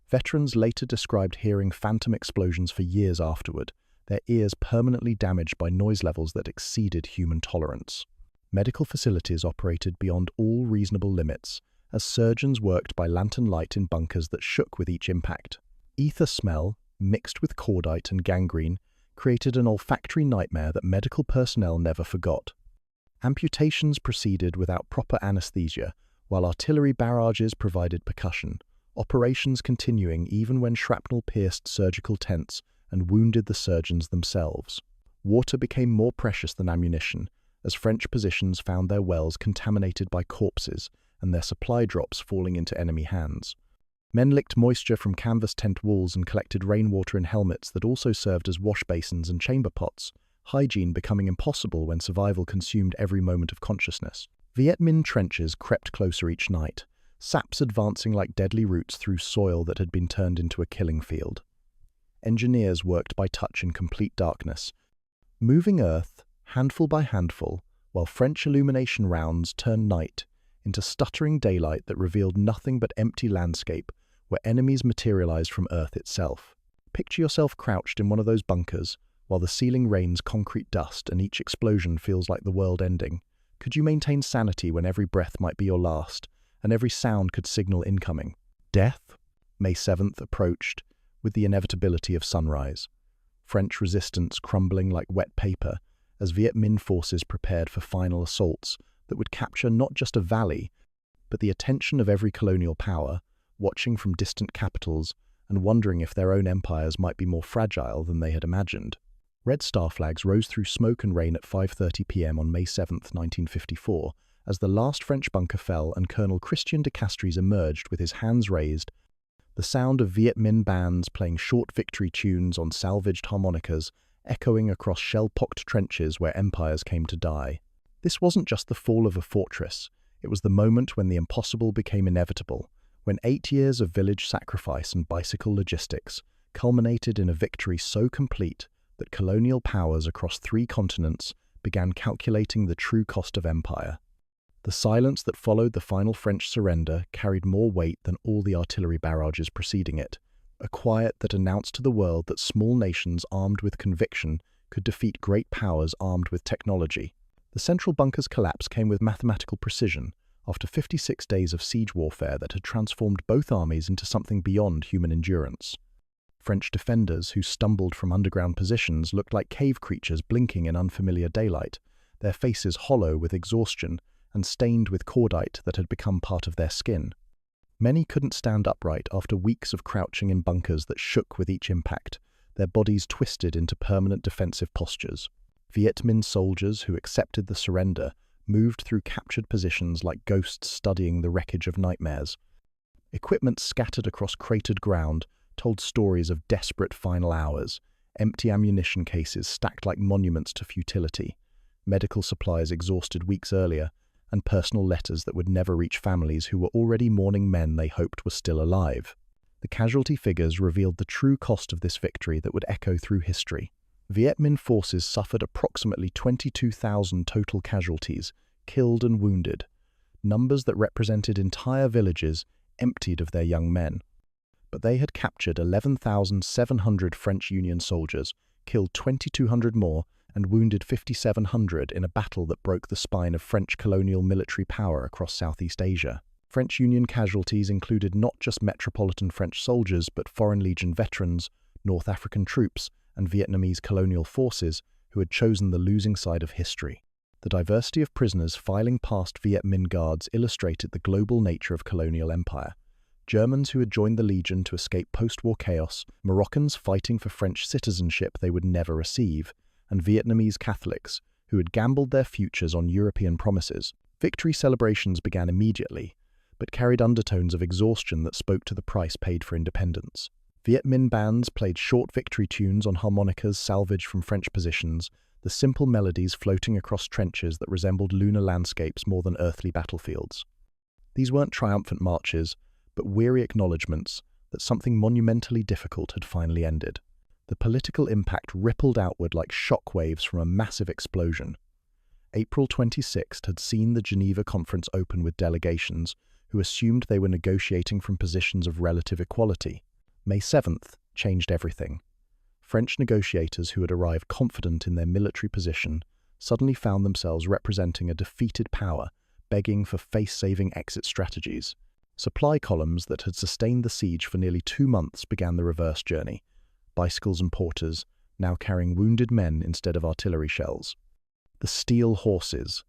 Veterans later described hearing phantom explosions for years afterward, their ears permanently damaged by noise levels that exceeded human tolerance. Medical facilities operated beyond all reasonable limits, as surgeons worked by lantern light in bunkers that shook with each impact. Ether smell, mixed with cordite and gangrene, created an olfactory nightmare that medical personnel never forgot. Amputations proceeded without proper anesthesia, while artillery barrages provided percussion, operations continuing even when shrapnel pierced surgical tents and wounded the surgeons themselves. Water became more precious than ammunition, as French positions found their wells contaminated by corpses and their supply drops falling into enemy hands. Men licked moisture from canvas tent walls and collected rainwater in helmets that also served as wash basins and chamber pots, hygiene becoming impossible when survival consumed every moment of consciousness. Viet Minh trenches crept closer each night, saps advancing like deadly roots through soil that had been turned into a killing field. Engineers worked by touch in complete darkness, moving earth handful by handful, while French illumination rounds turned night into stuttering daylight that revealed nothing but empty landscape where enemies materialized from Earth itself. Picture yourself crouched in one of those bunkers, while the ceiling rains concrete dust and each explosion feels like the world ending. Could you maintain sanity when every breath might be your last, and every sound could signal incoming? Death, May 7th, approached with the inevitability of sunrise. French resistance crumbling like wet paper as Viet Minh forces prepared for final assaults that would capture not just a valley, but the attention of every colonial power, watching from distant capitals and wondering if their own empires might be more fragile than they had imagined. Red star flags rose through smoke and rain at 5:30 p.m. on May 7, 1954, as the last French bunker fell and Colonel Christian de Castries emerged with his hands raised, the sound of Viet Minh bands playing short victory tunes on salvaged harmonicas echoing across shell-pocked trenches where empires came to die. This wasn't just the fall of a fortress, it was the moment when the impossible became inevitable, when 8 years of village sacrifice and bicycle logistics culminated in a victory so complete that colonial powers across 3 continents began calculating the true cost of empire. The silence that followed the final French surrender carried more weight than all the artillery barrages preceding it, a quiet that announced to the world that small nations armed with conviction could defeat great powers armed with technology. The central bunker's collapse came with mathematical precision, after 56 days of siege warfare that had transformed both armies into something beyond human endurance. French defenders who stumbled from underground positions looked like cave creatures blinking in unfamiliar daylight, their faces hollow with exhaustion and stained with cordite that had become part of their skin. Many couldn't stand upright after weeks of crouching in bunkers that shook with each impact, their bodies twisted into permanent defensive postures. Viet Minh soldiers who accepted the surrender moved through captured positions like ghosts studying the wreckage of nightmares. Equipment scattered across cratered ground told stories of desperate final hours, empty ammunition cases stacked like monuments to futility, medical supplies exhausted weeks earlier, and personal letters that would never reach families who were already mourning men they hoped were still alive. The casualty figures revealed the true cost of this victory that would echo through history. Viet Minh forces suffered approximately 22,000 total casualties, killed and wounded, numbers that represented entire villages emptied of their young men. But they had captured 11,700 French Union soldiers, killed 2,200 more, and wounded 5,700 in a battle that broke the spine of French colonial military power across Southeast Asia. French Union casualties included not just metropolitan French soldiers but Foreign Legion veterans, North African troops, and Vietnamese colonial forces who had chosen the losing side of history. The diversity of prisoners filing past Viet Minh guards illustrated the global nature of colonial empire. Germans who had joined the Legion to escape post-war chaos, Moroccans fighting for French citizenship they would never receive, and Vietnamese Catholics who had gambled their futures on European promises. Victory celebrations began immediately, but carried undertones of exhaustion that spoke to the price paid for independence. Viet Minh bands played short victory tunes on harmonicas salvaged from French positions, the simple melodies floating across trenches that resembled lunar landscapes more than earthly battlefields. These weren't triumphant marches, but weary acknowledgements that something monumentally difficult had finally ended. The political impact rippled outward like shockwaves from a massive explosion. April 26th had seen the Geneva Conference open with delegations who assumed they were negotiating from positions of relative equality. May 7th changed everything. French negotiators who had arrived confident in their military position suddenly found themselves representing a defeated power, begging for face-saving exit strategies. Supply columns that had sustained the siege for nearly 2 months began the reverse journey, bicycles and porters now carrying wounded men instead of artillery shells. The steel horses,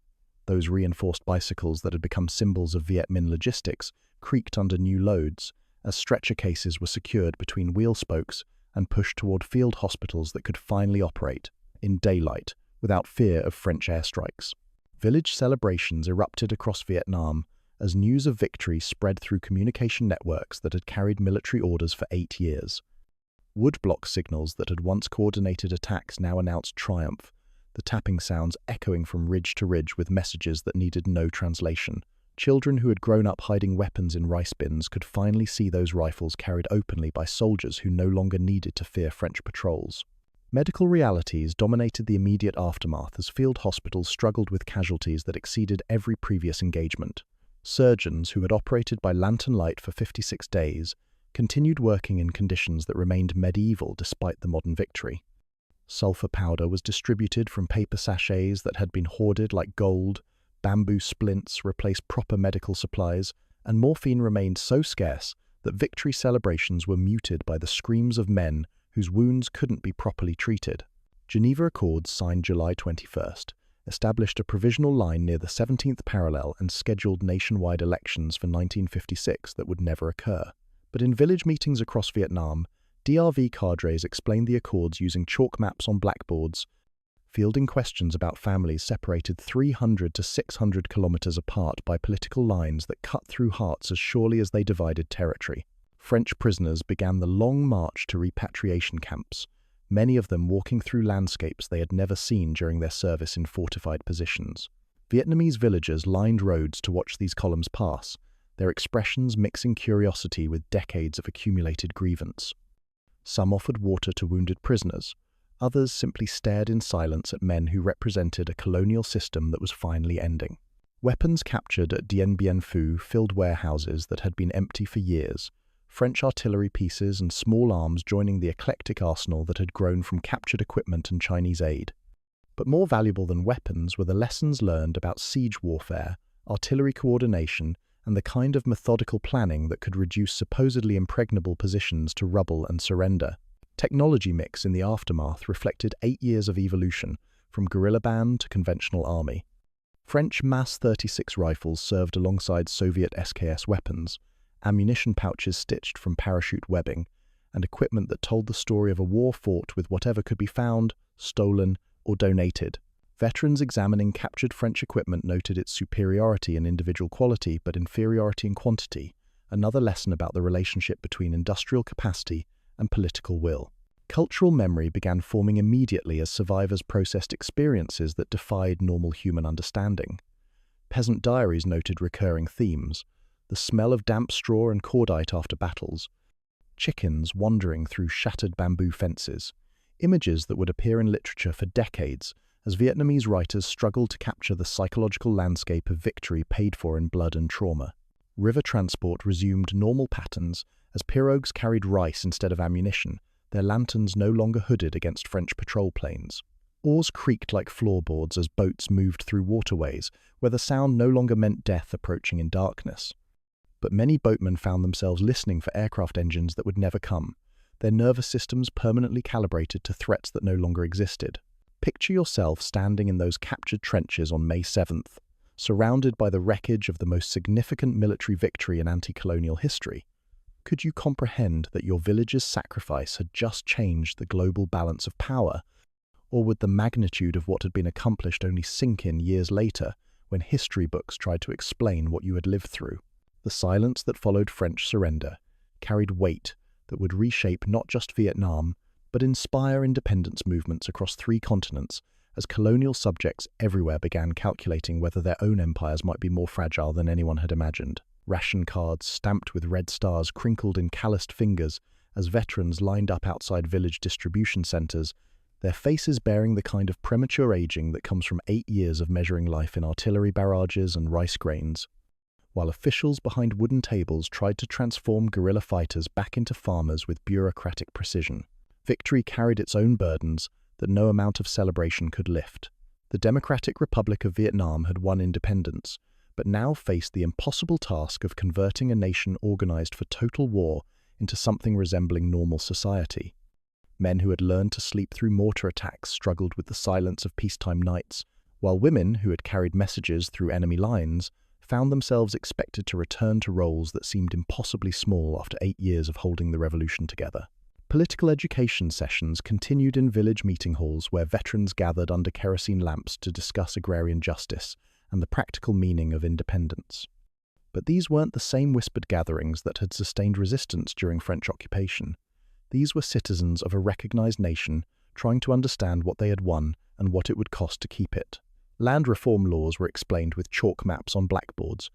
those reinforced bicycles that had become symbols of Viet Minh logistics, creaked under new loads as stretcher cases were secured between wheel spokes and pushed toward field hospitals that could finally operate in daylight without fear of French airstrikes. Village celebrations erupted across Vietnam as news of victory spread through communication networks that had carried military orders for 8 years. Woodblock signals that had once coordinated attacks now announced triumph, the tapping sounds echoing from ridge to ridge with messages that needed no translation. Children who had grown up hiding weapons in rice bins could finally see those rifles carried openly by soldiers who no longer needed to fear French patrols. Medical realities dominated the immediate aftermath as field hospitals struggled with casualties that exceeded every previous engagement. Surgeons who had operated by lantern light for 56 days continued working in conditions that remained medieval despite the modern victory. Sulfur powder was distributed from paper sachets that had been hoarded like gold, bamboo splints replaced proper medical supplies, and morphine remained so scarce that victory celebrations were muted by the screams of men whose wounds couldn't be properly treated. Geneva Accords, signed July 21st, established a provisional line near the 17th parallel and scheduled nationwide elections for 1956 that would never occur. But in village meetings across Vietnam, DRV cadres explained the accords using chalk maps on blackboards, fielding questions about families separated 300 to 600 kilometers apart by political lines that cut through hearts as surely as they divided territory. French prisoners began the long march to repatriation camps, many of them walking through landscapes they had never seen during their service in fortified positions. Vietnamese villagers lined roads to watch these columns pass, their expressions mixing curiosity with decades of accumulated grievance. Some offered water to wounded prisoners, others simply stared in silence at men who represented a colonial system that was finally ending. Weapons captured at Dien Bien Phu filled warehouses that had been empty for years, French artillery pieces and small arms joining the eclectic arsenal that had grown from captured equipment and Chinese aid. But more valuable than weapons were the lessons learned about siege warfare, artillery coordination, and the kind of methodical planning that could reduce supposedly impregnable positions to rubble and surrender. Technology mix in the aftermath reflected 8 years of evolution, from guerrilla band to conventional army. French MAS-36 rifles served alongside Soviet SKS weapons, ammunition pouches stitched from parachute webbing, and equipment that told the story of a war fought with whatever could be found, stolen, or donated. Veterans examining captured French equipment noted its superiority in individual quality but inferiority in quantity, another lesson about the relationship between industrial capacity and political will. Cultural memory began forming immediately as survivors processed experiences that defied normal human understanding. Peasant diaries noted recurring themes: the smell of damp straw and cordite after battles, chickens wandering through shattered bamboo fences, images that would appear in literature for decades as Vietnamese writers struggled to capture the psychological landscape of victory paid for in blood and trauma. River transport resumed normal patterns as pirogues carried rice instead of ammunition, their lanterns no longer hooded against French patrol planes. Oars creaked like floorboards as boats moved through waterways where the sound no longer meant death approaching in darkness. But many boatmen found themselves listening for aircraft engines that would never come, their nervous systems permanently calibrated to threats that no longer existed. Picture yourself standing in those captured trenches on May 7th, surrounded by the wreckage of the most significant military victory in anti-colonial history. Could you comprehend that your village's sacrifice had just changed the global balance of power? Or would the magnitude of what had been accomplished only sink in years later when history books tried to explain what you had lived through? The silence that followed French surrender carried weight that would reshape not just Vietnam, but inspire independence movements across 3 continents as colonial subjects everywhere began calculating whether their own empires might be more fragile than anyone had imagined. Ration cards stamped with red stars crinkled in calloused fingers as veterans lined up outside village distribution centers, their faces bearing the kind of premature aging that comes from 8 years of measuring life in artillery barrages and rice grains. While officials behind wooden tables tried to transform guerrilla fighters back into farmers with bureaucratic precision, victory carried its own burdens that no amount of celebration could lift. The Democratic Republic of Vietnam had won independence, but now faced the impossible task of converting a nation organized for total war into something resembling normal society. Men who had learned to sleep through mortar attacks struggled with the silence of peacetime nights, while women who had carried messages through enemy lines found themselves expected to return to roles that seemed impossibly small after 8 years of holding the revolution together. Political education sessions continued in village meeting halls where veterans gathered under kerosene lamps to discuss agrarian justice and the practical meaning of independence. But these weren't the same whispered gatherings that had sustained resistance during French occupation. These were citizens of a recognized nation trying to understand what they had won and what it would cost to keep it. Land reform laws were explained with chalk maps on blackboards,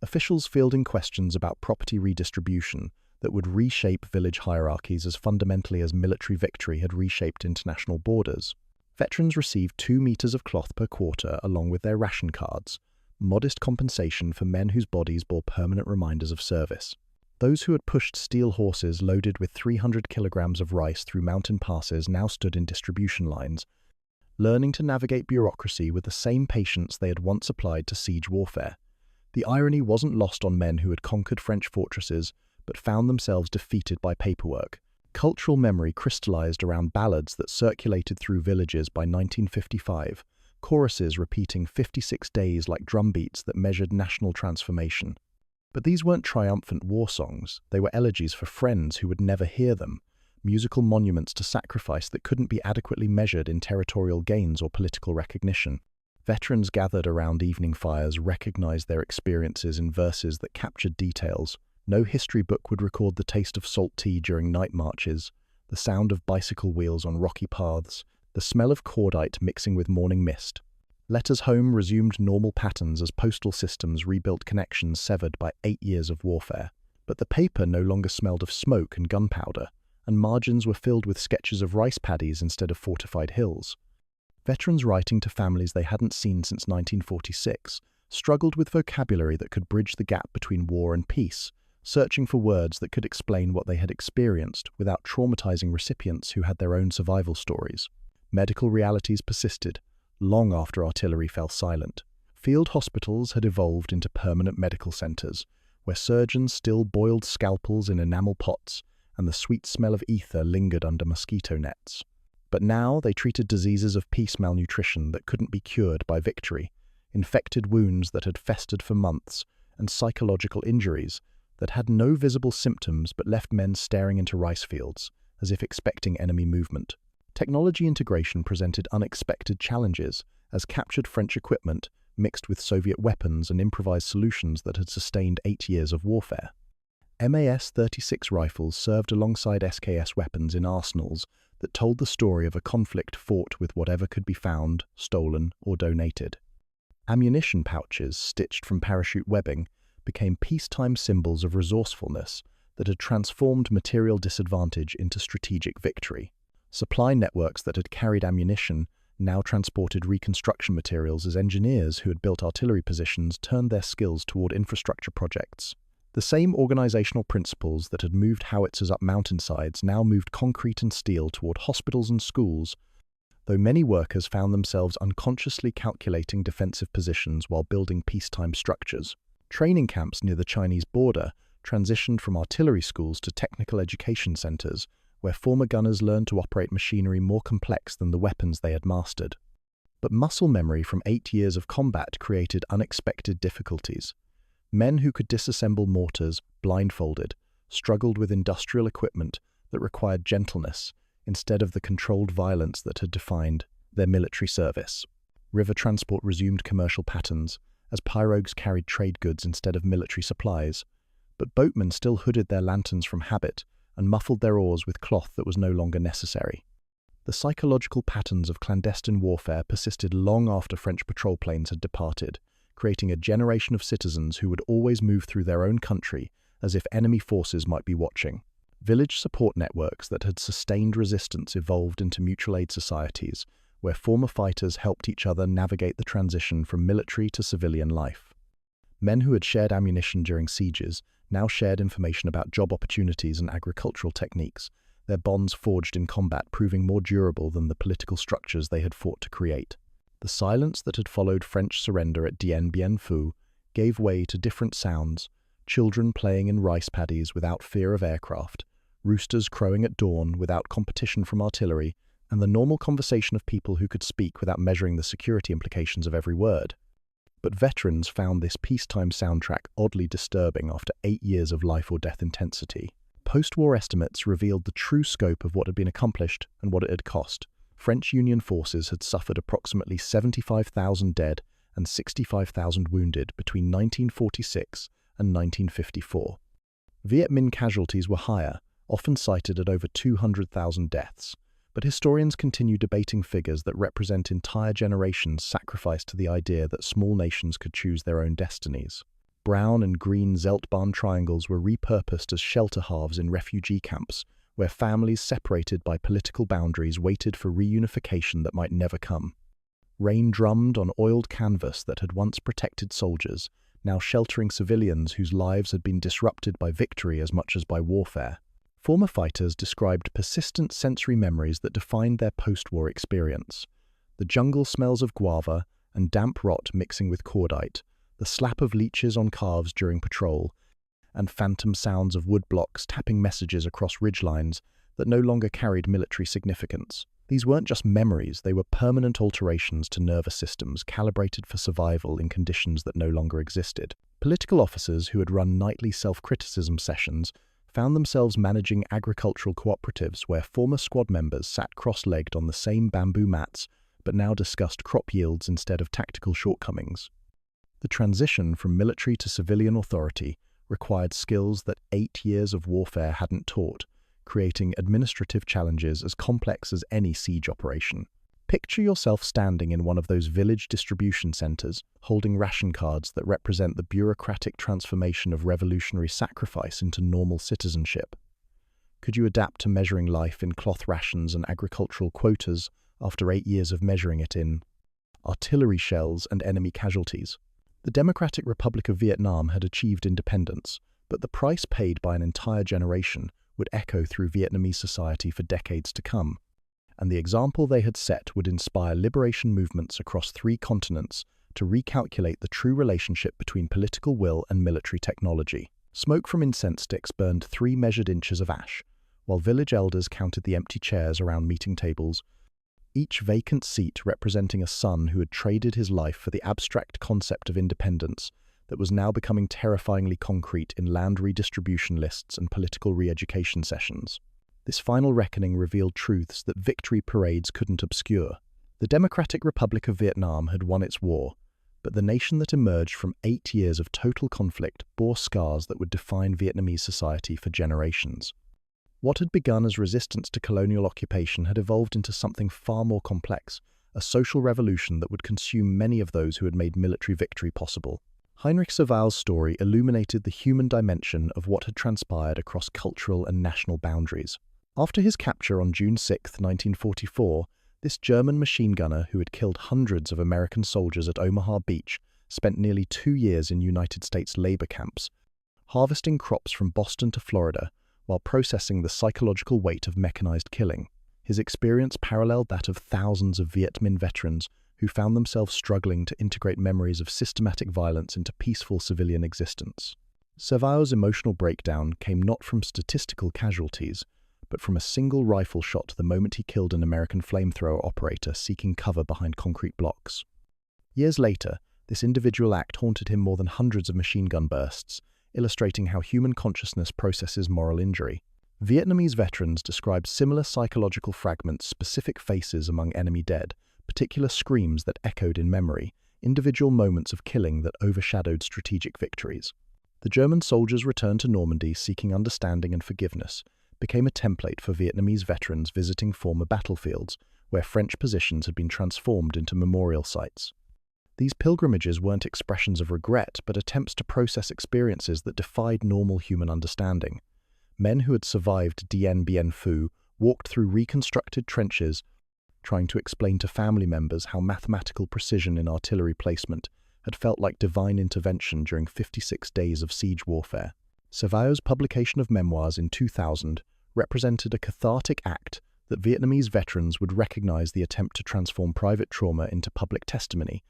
officials fielding questions about property redistribution that would reshape village hierarchies as fundamentally as military victory had reshaped international borders. Veterans received 2 meters of cloth per quarter along with their ration cards, modest compensation for men whose bodies bore permanent reminders of service. Those who had pushed steel horses loaded with 300 kilograms of rice through mountain passes now stood in distribution lines, learning to navigate bureaucracy with the same patience they had once applied to siege warfare. The irony wasn't lost on men who had conquered French fortresses, but found themselves defeated by paperwork. Cultural memory crystallized around ballads that circulated through villages by 1955, choruses repeating 56 days like drumbeats that measured national transformation. But these weren't triumphant war songs, they were elegies for friends who would never hear them, musical monuments to sacrifice that couldn't be adequately measured in territorial gains or political recognition. Veterans gathered around evening fires recognized their experiences in verses that captured details. No history book would record the taste of salt tea during night marches, the sound of bicycle wheels on rocky paths, the smell of cordite mixing with morning mist. Letters home resumed normal patterns as postal systems rebuilt connections severed by 8 years of warfare. But the paper no longer smelled of smoke and gunpowder, and margins were filled with sketches of rice paddies instead of fortified hills. Veterans writing to families they hadn't seen since 1946 struggled with vocabulary that could bridge the gap between war and peace, searching for words that could explain what they had experienced without traumatizing recipients who had their own survival stories. Medical realities persisted, long after artillery fell silent. Field hospitals had evolved into permanent medical centers, where surgeons still boiled scalpels in enamel pots, and the sweet smell of ether lingered under mosquito nets. But now they treated diseases of peace malnutrition that couldn't be cured by victory, infected wounds that had festered for months, and psychological injuries that had no visible symptoms but left men staring into rice fields, as if expecting enemy movement. Technology integration presented unexpected challenges, as captured French equipment mixed with Soviet weapons and improvised solutions that had sustained 8 years of warfare. MAS-36 rifles served alongside SKS weapons in arsenals that told the story of a conflict fought with whatever could be found, stolen, or donated. Ammunition pouches, stitched from parachute webbing, became peacetime symbols of resourcefulness that had transformed material disadvantage into strategic victory. Supply networks that had carried ammunition now transported reconstruction materials as engineers who had built artillery positions turned their skills toward infrastructure projects. The same organizational principles that had moved howitzers up mountainsides now moved concrete and steel toward hospitals and schools, though many workers found themselves unconsciously calculating defensive positions while building peacetime structures. Training camps near the Chinese border transitioned from artillery schools to technical education centers, where former gunners learned to operate machinery more complex than the weapons they had mastered. But muscle memory from 8 years of combat created unexpected difficulties. Men who could disassemble mortars, blindfolded, struggled with industrial equipment that required gentleness instead of the controlled violence that had defined their military service. River transport resumed commercial patterns, as pirogues carried trade goods instead of military supplies, but boatmen still hooded their lanterns from habit and muffled their oars with cloth that was no longer necessary. The psychological patterns of clandestine warfare persisted long after French patrol planes had departed, creating a generation of citizens who would always move through their own country as if enemy forces might be watching. Village support networks that had sustained resistance evolved into mutual aid societies, where former fighters helped each other navigate the transition from military to civilian life. Men who had shared ammunition during sieges now shared information about job opportunities and agricultural techniques, their bonds forged in combat proving more durable than the political structures they had fought to create. The silence that had followed French surrender at Dien Bien Phu gave way to different sounds: children playing in rice paddies without fear of aircraft, roosters crowing at dawn without competition from artillery, and the normal conversation of people who could speak without measuring the security implications of every word. But veterans found this peacetime soundtrack oddly disturbing after 8 years of life-or-death intensity. Post-war estimates revealed the true scope of what had been accomplished and what it had cost. French Union forces had suffered approximately 75,000 dead and 65,000 wounded between 1946 and 1954. Viet Minh casualties were higher, often cited at over 200,000 deaths, but historians continue debating figures that represent entire generations sacrificed to the idea that small nations could choose their own destinies. Brown and green Zeltbahn triangles were repurposed as shelter halves in refugee camps, where families separated by political boundaries waited for reunification that might never come. Rain drummed on oiled canvas that had once protected soldiers, now sheltering civilians whose lives had been disrupted by victory as much as by warfare. Former fighters described persistent sensory memories that defined their post-war experience. The jungle smells of guava and damp rot mixing with cordite, the slap of leeches on calves during patrol, and phantom sounds of wood blocks tapping messages across ridgelines that no longer carried military significance. These weren't just memories, they were permanent alterations to nervous systems calibrated for survival in conditions that no longer existed. Political officers who had run nightly self-criticism sessions found themselves managing agricultural cooperatives where former squad members sat cross-legged on the same bamboo mats but now discussed crop yields instead of tactical shortcomings. The transition from military to civilian authority required skills that 8 years of warfare hadn't taught, creating administrative challenges as complex as any siege operation. Picture yourself standing in one of those village distribution centers, holding ration cards that represent the bureaucratic transformation of revolutionary sacrifice into normal citizenship. Could you adapt to measuring life in cloth rations and agricultural quotas after 8 years of measuring it in artillery shells and enemy casualties? The Democratic Republic of Vietnam had achieved independence, but the price paid by an entire generation would echo through Vietnamese society for decades to come, and the example they had set would inspire liberation movements across 3 continents to recalculate the true relationship between political will and military technology. Smoke from incense sticks burned 3 measured inches of ash, while village elders counted the empty chairs around meeting tables, each vacant seat representing a son who had traded his life for the abstract concept of independence that was now becoming terrifyingly concrete in land redistribution lists and political re-education sessions. This final reckoning revealed truths that victory parades couldn't obscure. The Democratic Republic of Vietnam had won its war, but the nation that emerged from 8 years of total conflict bore scars that would define Vietnamese society for generations. What had begun as resistance to colonial occupation had evolved into something far more complex, a social revolution that would consume many of those who had made military victory possible. Heinrich Savale's story illuminated the human dimension of what had transpired across cultural and national boundaries. After his capture on June 6, 1944, this German machine gunner who had killed hundreds of American soldiers at Omaha Beach spent nearly 2 years in United States labor camps, harvesting crops from Boston to Florida while processing the psychological weight of mechanized killing. His experience paralleled that of thousands of Viet Minh veterans who found themselves struggling to integrate memories of systematic violence into peaceful civilian existence. Savao's emotional breakdown came not from statistical casualties, but from a single rifle shot the moment he killed an American flamethrower operator seeking cover behind concrete blocks. Years later, this individual act haunted him more than hundreds of machine gun bursts, illustrating how human consciousness processes moral injury. Vietnamese veterans described similar psychological fragments, specific faces among enemy dead, particular screams that echoed in memory, individual moments of killing that overshadowed strategic victories. The German soldiers' return to Normandy seeking understanding and forgiveness became a template for Vietnamese veterans visiting former battlefields where French positions had been transformed into memorial sites. These pilgrimages weren't expressions of regret, but attempts to process experiences that defied normal human understanding. Men who had survived Dien Bien Phu walked through reconstructed trenches, trying to explain to family members how mathematical precision in artillery placement had felt like divine intervention during 56 days of siege warfare. Savao's publication of memoirs in 2000 represented a cathartic act that Vietnamese veterans would recognize the attempt to transform private trauma into public testimony,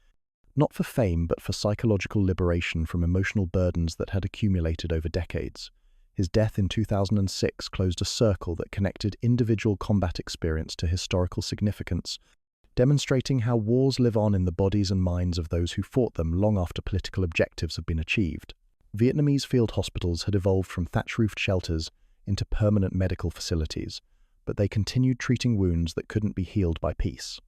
not for fame but for psychological liberation from emotional burdens that had accumulated over decades. His death in 2006 closed a circle that connected individual combat experience to historical significance, demonstrating how wars live on in the bodies and minds of those who fought them long after political objectives have been achieved. Vietnamese field hospitals had evolved from thatch-roofed shelters into permanent medical facilities, but they continued treating wounds that couldn't be healed by peace.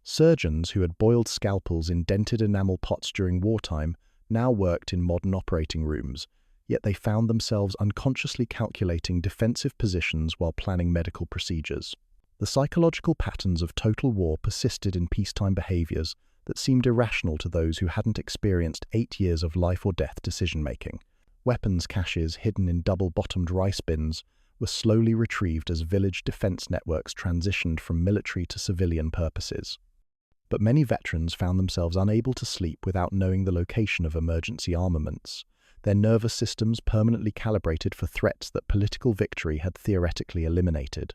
Surgeons who had boiled scalpels in dented enamel pots during wartime now worked in modern operating rooms, yet they found themselves unconsciously calculating defensive positions while planning medical procedures. The psychological patterns of total war persisted in peacetime behaviors that seemed irrational to those who hadn't experienced 8 years of life-or-death decision-making. Weapons caches hidden in double-bottomed rice bins were slowly retrieved as village defense networks transitioned from military to civilian purposes. But many veterans found themselves unable to sleep without knowing the location of emergency armaments, their nervous systems permanently calibrated for threats that political victory had theoretically eliminated.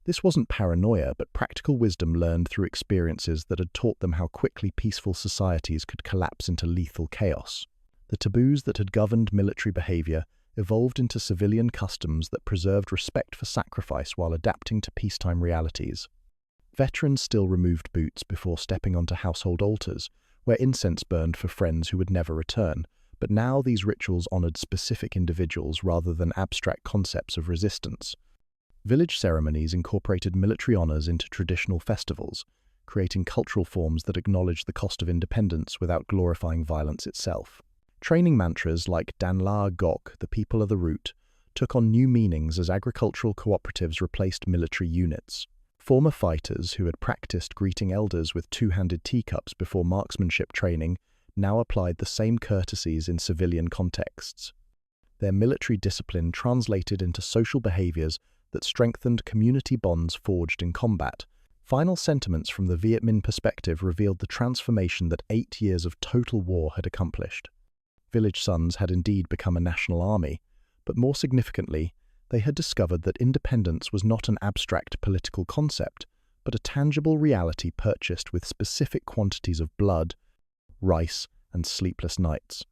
This wasn't paranoia, but practical wisdom learned through experiences that had taught them how quickly peaceful societies could collapse into lethal chaos. The taboos that had governed military behavior evolved into civilian customs that preserved respect for sacrifice while adapting to peacetime realities. Veterans still removed boots before stepping onto household altars, where incense burned for friends who would never return, but now these rituals honored specific individuals rather than abstract concepts of resistance. Village ceremonies incorporated military honors into traditional festivals, creating cultural forms that acknowledged the cost of independence without glorifying violence itself. Training mantras like Dan La Gok, the people of the root, took on new meanings as agricultural cooperatives replaced military units. Former fighters who had practiced greeting elders with two-handed teacups before marksmanship training now applied the same courtesies in civilian contexts. Their military discipline translated into social behaviors that strengthened community bonds forged in combat. Final sentiments from the Viet Minh perspective revealed the transformation that 8 years of total war had accomplished. Village sons had indeed become a national army, but more significantly, they had discovered that independence was not an abstract political concept, but a tangible reality purchased with specific quantities of blood, rice, and sleepless nights.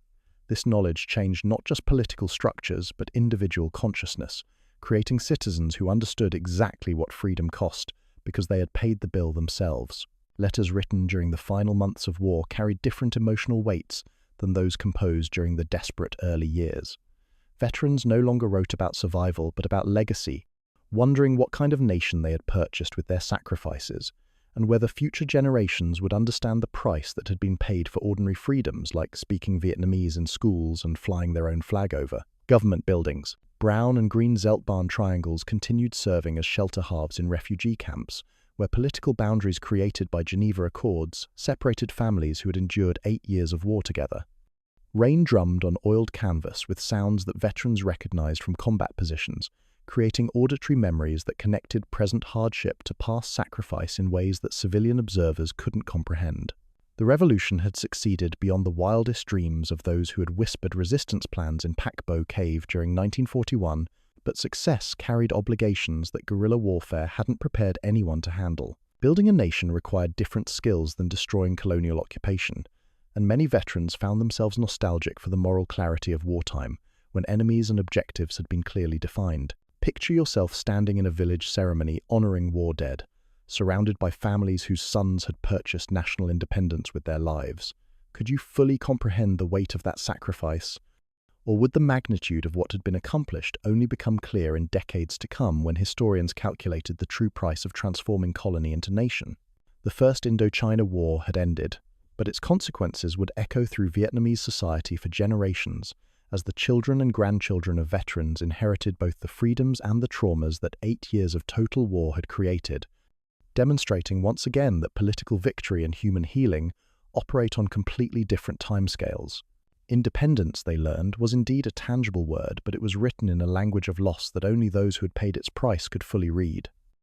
This knowledge changed not just political structures, but individual consciousness, creating citizens who understood exactly what freedom cost because they had paid the bill themselves. Letters written during the final months of war carried different emotional weights than those composed during the desperate early years. Veterans no longer wrote about survival, but about legacy, wondering what kind of nation they had purchased with their sacrifices, and whether future generations would understand the price that had been paid for ordinary freedoms like speaking Vietnamese in schools and flying their own flag over. Government buildings, brown and green Zeltbahn triangles, continued serving as shelter halves in refugee camps, where political boundaries created by Geneva Accords separated families who had endured 8 years of war together. Rain drummed on oiled canvas with sounds that veterans recognized from combat positions, creating auditory memories that connected present hardship to past sacrifice in ways that civilian observers couldn't comprehend. The revolution had succeeded beyond the wildest dreams of those who had whispered resistance plans in Pac Bo Cave during 1941, but success carried obligations that guerrilla warfare hadn't prepared anyone to handle. Building a nation required different skills than destroying colonial occupation, and many veterans found themselves nostalgic for the moral clarity of wartime, when enemies and objectives had been clearly defined. Picture yourself standing in a village ceremony honoring war dead, surrounded by families whose sons had purchased national independence with their lives. Could you fully comprehend the weight of that sacrifice? Or would the magnitude of what had been accomplished only become clear in decades to come when historians calculated the true price of transforming colony into nation? The First Indochina War had ended, but its consequences would echo through Vietnamese society for generations, as the children and grandchildren of veterans inherited both the freedoms and the traumas that 8 years of total war had created, demonstrating once again that political victory and human healing operate on completely different timescales. Independence, they learned, was indeed a tangible word, but it was written in a language of loss that only those who had paid its price could fully read.